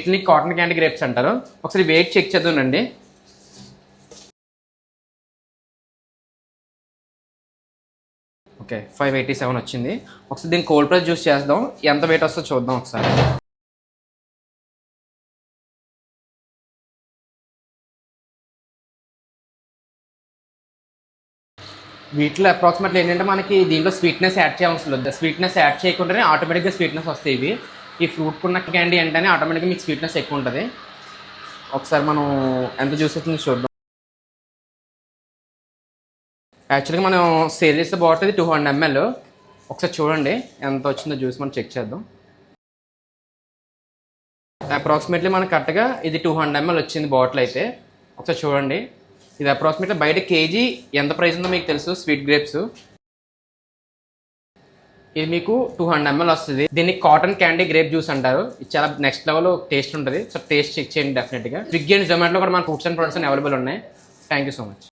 వీటిని cotton candy grapes అంటారు. ఒకసారి వెయిట్ చెక్ చేద్దామండి. ఓకే, 587 వచ్చింది. ఒకసారి దీన్ని కోల్డ్ ప్రెస్ జ్యూస్ చేద్దాం, ఎంత వెయిట్ వస్తుందో చూద్దాం ఒకసారి. వీటిలో అప్రాక్సిమేట్లీ ఏంటంటే మనకి దీంట్లో స్వీట్నెస్ యాడ్ చేయాల్సిన లేదు. స్వీట్నెస్ యాడ్ చేయకుండానే ఆటోమేటిక్గా స్వీట్నెస్ వస్తాయి ఇవి. ఈ ఫ్రూట్ ఉన్న క్యాండీ అంటేనే ఆటోమేటిక్గా మీకు స్వీట్నెస్ ఎక్కువ ఉంటుంది. ఒకసారి మనం ఎంత జ్యూస్ వచ్చిందో చూద్దాం. యాక్చువల్గా మనం సేల్ చేస్తే బాగుంటుంది 200 ml. ఒకసారి చూడండి ఎంత వచ్చిందో జ్యూస్ మనం చెక్ చేద్దాం. అప్రాక్సిమేట్లీ మనకు కరెక్ట్గా ఇది 200 ml వచ్చింది బాటిల్ అయితే. ఒకసారి చూడండి, ఇది అప్రాక్సిమేట్లీ బయట కేజీ ఎంత ప్రైస్ ఉందో మీకు తెలుసు. స్వీట్ గ్రేప్స్ ఇది మీకు 200 ml వస్తుంది. దీన్ని కాటన్ క్యాండీ గ్రేప్ జ్యూస్ అంటారు. ఇది చాలా నెక్స్ట్ లెవెల్ టేస్ట్ ఉంటుంది. సో టేస్ట్ చెక్ చేయండి డెఫినెట్గా. స్విగ్గీ అండ్ జొమాటోలో కూడా మన ఫుడ్స్ అండ్ ప్రొడక్ట్స్ అవైలబుల్ ఉన్నాయి. Thank you so much.